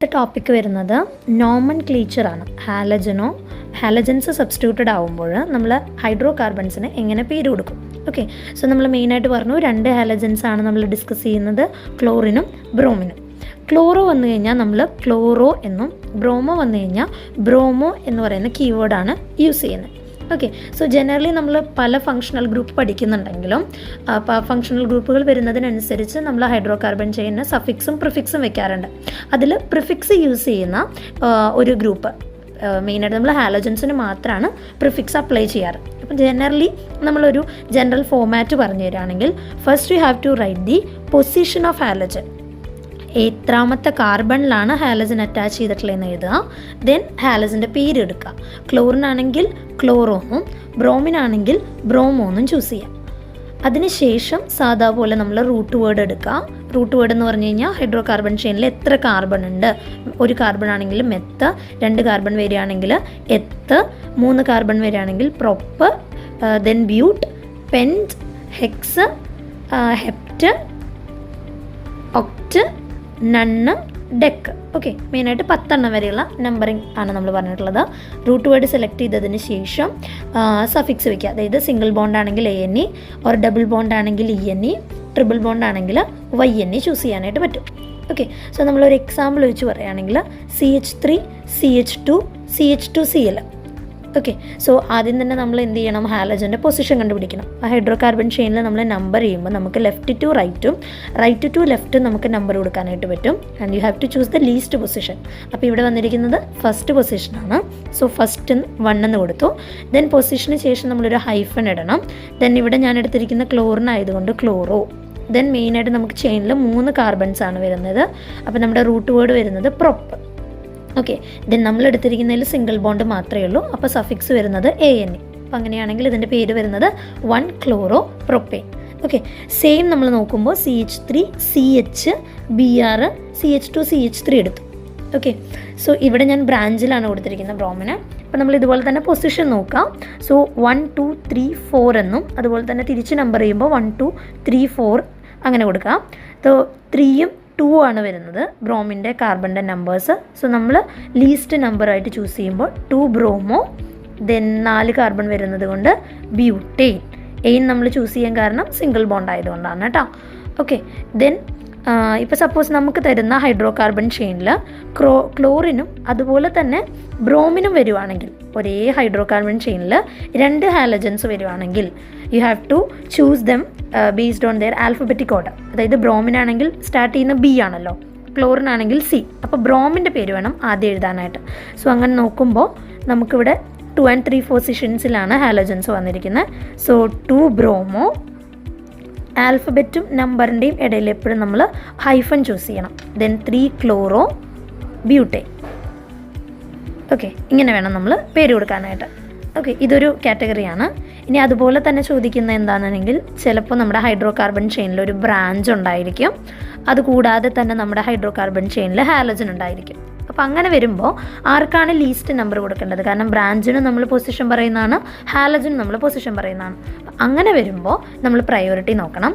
Topic വരുന്നത് നോമൻ ക്ലീച്ചറാണ്. Halogens substituted ആവുമ്പോൾ നമ്മൾ ഹൈഡ്രോ കാർബൺസിന് എങ്ങനെ പേര് കൊടുക്കും. ഓക്കെ, സോ നമ്മൾ മെയിനായിട്ട് പറഞ്ഞു 2 ഹാലജൻസ് ആണ് നമ്മൾ ഡിസ്കസ് ചെയ്യുന്നത്, ക്ലോറിനും ബ്രോമിനും. ക്ലോറോ വന്നു കഴിഞ്ഞാൽ നമ്മൾ ക്ലോറോ എന്നും, ബ്രോമോ വന്നു കഴിഞ്ഞാൽ ബ്രോമോ എന്ന് പറയുന്ന കീവേഡാണ് യൂസ് ചെയ്യുന്നത്. ഓക്കെ, സോ ജനറലി നമ്മൾ പല ഫങ്ഷണൽ ഗ്രൂപ്പ് പഠിക്കുന്നുണ്ടെങ്കിലും ഫങ്ഷണൽ ഗ്രൂപ്പുകൾ വരുന്നതിനനുസരിച്ച് നമ്മൾ ഹൈഡ്രോ കാർബൺ ചെയിനിന് സഫിക്സും പ്രിഫിക്സും വെക്കാറുണ്ട്. അതിൽ പ്രിഫിക്സ് യൂസ് ചെയ്യുന്ന ഒരു ഗ്രൂപ്പ് മെയിനായിട്ട് നമ്മൾ ഹാലജൻസിന് മാത്രമാണ് പ്രിഫിക്സ് അപ്ലൈ ചെയ്യാറ്. അപ്പം ജനറലി നമ്മളൊരു ജനറൽ ഫോമാറ്റ് പറഞ്ഞു തരികയാണെങ്കിൽ, first you have to write the position of halogen, എത്രാമത്തെ കാർബണിലാണ് ഹാലജൻ അറ്റാച്ച് ചെയ്തിട്ടുള്ളതെന്ന് എഴുതുക. ദെൻ ഹാലജൻ്റെ പേര് എടുക്കുക. ക്ലോറിനാണെങ്കിൽ ക്ലോറോന്നും ബ്രോമിനാണെങ്കിൽ ബ്രോമോന്നും ചൂസ് ചെയ്യാം. അതിനുശേഷം സാധാ പോലെ നമ്മൾ റൂട്ട് വേർഡ് എടുക്കുക. റൂട്ട് വേർഡ് എന്ന് പറഞ്ഞു കഴിഞ്ഞാൽ ഹൈഡ്രോ കാർബൺ ചെയിനിൽ എത്ര കാർബൺ ഉണ്ട്, 1 കാർബൺ ആണെങ്കിൽ മെത്ത്, 2 കാർബൺ വരികയാണെങ്കിൽ എത്ത്, 3 കാർബൺ വരികയാണെങ്കിൽ prop, then but, pent, hex, hept, oct, non, dec. Okay, മെയിനായിട്ട് 10 വരെയുള്ള നമ്പറിങ് ആണ് നമ്മൾ പറഞ്ഞിട്ടുള്ളത്. റൂട്ട് വേർഡ് സെലക്ട് ചെയ്തതിന് ശേഷം സഫിക്സ് വയ്ക്കുക. അതായത് സിംഗിൾ ബോണ്ട് ആണെങ്കിൽ ANE, ഓർ ഡബിൾ ബോണ്ട് ആണെങ്കിൽ ENE, ട്രിപ്പിൾ ബോണ്ട് ആണെങ്കിൽ YNE ചൂസ് ചെയ്യാനായിട്ട് പറ്റും. ഓക്കെ, സോ നമ്മളൊരു എക്സാമ്പിൾ വെച്ച് പറയുകയാണെങ്കിൽ CH3 CH2 CH2Cl. Okay, so ആദ്യം തന്നെ നമ്മൾ എന്ത് ചെയ്യണം, ഹാലജൻ്റെ പൊസിഷൻ കണ്ടുപിടിക്കണം. ആ ഹൈഡ്രോ കാർബൺ ചെയിനിൽ നമ്മൾ നമ്പർ ചെയ്യുമ്പോൾ നമുക്ക് ലെഫ്റ്റ് ടു റൈറ്റും റൈറ്റ് ടു ലെഫ്റ്റും നമുക്ക് നമ്പർ കൊടുക്കാനായിട്ട് പറ്റും. And you have to choose the least position. അപ്പോൾ ഇവിടെ വന്നിരിക്കുന്നത് ഫസ്റ്റ് പൊസിഷനാണ്. സോ ഫസ്റ്റ് 1 എന്ന് കൊടുത്തു. ദെൻ പൊസിഷന് ശേഷം നമ്മളൊരു ഹൈഫൺ ഇടണം. ദെൻ ഇവിടെ ഞാൻ എടുത്തിരിക്കുന്ന ക്ലോറിനായതുകൊണ്ട് ക്ലോറോ. ദെൻ മെയിനായിട്ട് നമുക്ക് ചെയിനിൽ 3 കാർബൺസ് ആണ് വരുന്നത്. അപ്പോൾ നമ്മുടെ റൂട്ട് വേർഡ് വരുന്നത് പ്രൊപ്പ്. ഓക്കെ, ദെൻ നമ്മൾ എടുത്തിരിക്കുന്നതിൽ സിംഗിൾ ബോണ്ട് മാത്രമേ ഉള്ളൂ. അപ്പോൾ സഫിക്സ് വരുന്നത് ANE. അപ്പോൾ അങ്ങനെയാണെങ്കിൽ ഇതിൻ്റെ പേര് വരുന്നത് 1 ക്ലോറോ പ്രൊപ്പേൻ. ഓക്കെ, സെയിം നമ്മൾ നോക്കുമ്പോൾ CH3 CH Br CH2 CH3 എടുത്തു. ഓക്കെ, സോ ഇവിടെ ഞാൻ ബ്രാഞ്ചിലാണ് കൊടുത്തിരിക്കുന്നത് ബ്രോമിന്. അപ്പോൾ നമ്മൾ ഇതുപോലെ തന്നെ പൊസിഷൻ നോക്കാം. സോ 1 2 3 4 എന്നും, അതുപോലെ തന്നെ തിരിച്ച് നമ്പർ ചെയ്യുമ്പോൾ 1 2 3 4 അങ്ങനെ കൊടുക്കാം. സോ 3യും 2 ആണ് വരുന്നത് ബ്രോമിൻ്റെ കാർബണിൻ്റെ നമ്പേഴ്സ്. സോ നമ്മൾ ലീസ്റ്റ് നമ്പറായിട്ട് ചൂസ് ചെയ്യുമ്പോൾ 2 ബ്രോമോ, ദെൻ 4 കാർബൺ വരുന്നത് കൊണ്ട് ബ്യൂട്ടെയിൻ. എയിൻ നമ്മൾ ചൂസ് ചെയ്യാൻ കാരണം സിംഗിൾ ബോണ്ട് ആയതുകൊണ്ടാണ് കേട്ടോ. ഓക്കെ, ദെൻ ഇപ്പോൾ സപ്പോസ് നമുക്ക് തരുന്ന ഹൈഡ്രോ കാർബൺ ചെയിനിൽ ക്ലോറിനും അതുപോലെ തന്നെ ബ്രോമിനും വരുവാണെങ്കിൽ, ഒരേ ഹൈഡ്രോ കാർബൺ ചെയിനിൽ 2 ഹാലജൻസ് വരുവാണെങ്കിൽ you have to choose them based on their alphabetic order. അതായത് ബ്രോമിനാണെങ്കിൽ സ്റ്റാർട്ട് ചെയ്യുന്ന B ആണല്ലോ, ക്ലോറിനാണെങ്കിൽ C. അപ്പോൾ ബ്രോമിൻ്റെ പേര് വേണം ആദ്യം എഴുതാനായിട്ട്. സോ അങ്ങനെ നോക്കുമ്പോൾ നമുക്കിവിടെ 2 and 3 പൊസിഷൻസിലാണ് ഹാലജൻസ് വന്നിരിക്കുന്നത്. സോ 2 ബ്രോമോ, ആൽഫബറ്റും നമ്പറിൻ്റെയും ഇടയിൽ എപ്പോഴും നമ്മൾ ഹൈഫൺ ചൂസ് ചെയ്യണം. Then 3 chloro butane. ഓക്കെ, ഇങ്ങനെ വേണം നമ്മൾ പേര് കൊടുക്കാനായിട്ട്. ഓക്കെ, ഇതൊരു കാറ്റഗറിയാണ്. ഇനി അതുപോലെ തന്നെ ചോദിക്കുന്നത് എന്താണെന്നുണ്ടെങ്കിൽ, ചിലപ്പോൾ നമ്മുടെ ഹൈഡ്രോ കാർബൺ ചെയിനിൽ ഒരു ബ്രാഞ്ച് ഉണ്ടായിരിക്കും. അതുകൂടാതെ തന്നെ നമ്മുടെ ഹൈഡ്രോ കാർബൺ ചെയിനിൽ ഹാലജൻ ഉണ്ടായിരിക്കും. അപ്പോൾ അങ്ങനെ വരുമ്പോൾ ആർക്കാണ് ലീസ്റ്റ് നമ്പർ കൊടുക്കേണ്ടത്? കാരണം ബ്രാഞ്ചിന് നമ്മൾ പൊസിഷൻ പറയുന്നതാണ്, ഹാലജന് നമ്മൾ പൊസിഷൻ പറയുന്നതാണ്. അങ്ങനെ വരുമ്പോൾ നമ്മൾ പ്രയോറിറ്റി നോക്കണം.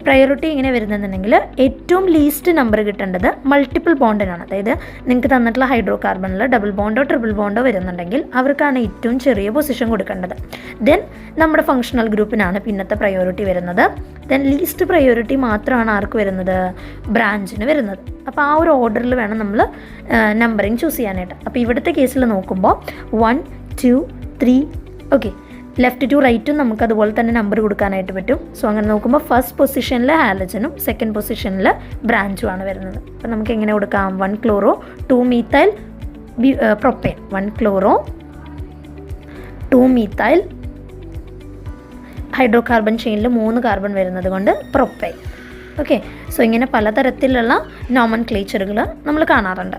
പ്രയോറിറ്റി ഇങ്ങനെ വരുന്നതെന്നുണ്ടെങ്കിൽ ഏറ്റവും ലീസ്റ്റ് നമ്പർ കിട്ടേണ്ടത് മൾട്ടിപ്പിൾ ബോണ്ടിനാണ്. അതായത് നിങ്ങൾക്ക് തന്നിട്ടുള്ള ഹൈഡ്രോ കാർബണിൽ ഡബിൾ ബോണ്ടോ ട്രിപ്പിൾ ബോണ്ടോ വരുന്നുണ്ടെങ്കിൽ അവർക്കാണ് ഏറ്റവും ചെറിയ പൊസിഷൻ കൊടുക്കേണ്ടത്. ദെൻ നമ്മുടെ ഫങ്ഷണൽ ഗ്രൂപ്പിനാണ് പിന്നത്തെ പ്രയോറിറ്റി വരുന്നത്. ദെൻ ലീസ്റ്റ് പ്രയോറിറ്റി മാത്രമാണ് ആർക്ക് വരുന്നത്? ബ്രാഞ്ചിന് വരുന്നത്. അപ്പോൾ ആ ഒരു ഓർഡറിൽ വേണം നമ്മൾ നമ്പറിങ് ചൂസ് ചെയ്യാനായിട്ട്. അപ്പോൾ ഇവിടുത്തെ കേസിൽ നോക്കുമ്പോൾ 1 2 3 ഓക്കെ, ലെഫ്റ്റ് ടു റൈറ്റും നമുക്ക് അതുപോലെ തന്നെ നമ്പർ കൊടുക്കാനായിട്ട് പറ്റും. സോ അങ്ങനെ നോക്കുമ്പോൾ ഫസ്റ്റ് പൊസിഷനിൽ ഹാലജനും സെക്കൻഡ് പൊസിഷനിൽ ബ്രാഞ്ചും ആണ് വരുന്നത്. അപ്പോൾ നമുക്ക് എങ്ങനെ കൊടുക്കാം? 1 chloro 2 methyl propane, 1 chloro 2 methyl, hydrocarbon ചെയിനിൽ 3 കാർബൺ വരുന്നത് കൊണ്ട് പ്രൊപ്പൈൻ. ഓക്കെ, സോ ഇങ്ങനെ പലതരത്തിലുള്ള നോമൻ ക്ലേച്ചറുകൾ നമ്മൾ കാണാറുണ്ട്.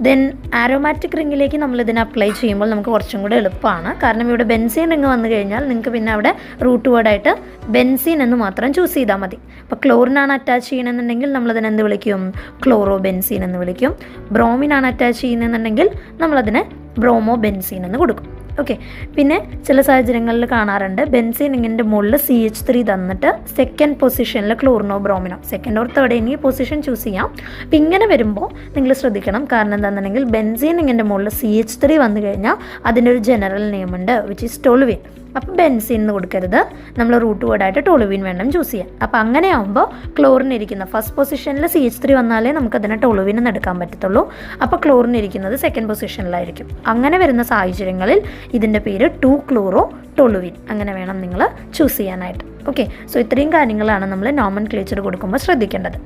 ദെൻ ആരോമാറ്റിക് റിങ്ങിലേക്ക് നമ്മൾ ഇതിനെ അപ്ലൈ ചെയ്യുമ്പോൾ നമുക്ക് കുറച്ചും കൂടെ എളുപ്പമാണ്. കാരണം ഇവിടെ ബെൻസീൻ റിങ് വന്നു കഴിഞ്ഞാൽ നിങ്ങൾക്ക് പിന്നെ അവിടെ റൂട്ട് വേർഡായിട്ട് ബെൻസീൻ എന്ന് മാത്രം ചൂസ് ചെയ്താൽ മതി. അപ്പോൾ ക്ലോറിനാണ് അറ്റാച്ച് ചെയ്യണമെന്നുണ്ടെങ്കിൽ നമ്മളതിനെ എന്ത് വിളിക്കും? ക്ലോറോ ബെൻസീൻ എന്ന് വിളിക്കും. ബ്രോമിനാണ് അറ്റാച്ച് ചെയ്യുന്നതെന്നുണ്ടെങ്കിൽ നമ്മളതിനെ ബ്രോമോ ബെൻസീൻ എന്ന് കൊടുക്കും. ഓക്കെ. പിന്നെ ചില സാഹചര്യങ്ങളിൽ കാണാറുണ്ട് ബെൻസീൻ ഇങ്ങനെ മുകളിൽ CH3 തന്നിട്ട് സെക്കൻഡ് പൊസിഷനിൽ ക്ലോറിനോ ബ്രോമിനോ, സെക്കൻഡ് ഓർ തേർഡ് ഇനി പൊസിഷൻ ചൂസ് ചെയ്യാം. അപ്പം ഇങ്ങനെ വരുമ്പോൾ നിങ്ങൾ ശ്രദ്ധിക്കണം. കാരണം എന്താണെന്നുണ്ടെങ്കിൽ ബെൻസീൻ ഇങ്ങനെ മുകളിൽ CH3 വന്നു കഴിഞ്ഞാൽ അതിൻ്റെ ഒരു ജനറൽ നെയിം ഉണ്ട്, വിച്ച് ഈസ് ടോളുവിൻ. അപ്പോൾ ബെൻസീൻ എന്ന് കൊടുക്കരുത്, നമ്മൾ റൂട്ട് വേർഡായിട്ട് ടോളുവിൻ വേണം ചൂസ് ചെയ്യാൻ. അപ്പോൾ അങ്ങനെ ആകുമ്പോൾ ക്ലോറിൻ ഇരിക്കുന്ന ഫസ്റ്റ് പൊസിഷനിൽ CH3 വന്നാലേ നമുക്കതിനെ ടോളുവിൻ എന്ന് എടുക്കാൻ പറ്റത്തുള്ളൂ. അപ്പോൾ ക്ലോറിൻ ഇരിക്കുന്നത് സെക്കൻഡ് പൊസിഷനിലായിരിക്കും. അങ്ങനെ വരുന്ന സാഹചര്യങ്ങളിൽ ഇതിൻ്റെ പേര് 2-ക്ലോറോ ടോളുവിൻ അങ്ങനെ വേണം നിങ്ങൾ ചൂസ് ചെയ്യാനായിട്ട്. ഓക്കെ. സോ ഇത്രയും കാര്യങ്ങളാണ് നമ്മൾ നോമൻക്ലേച്ചർ കൊടുക്കുമ്പോൾ ശ്രദ്ധിക്കേണ്ടത്.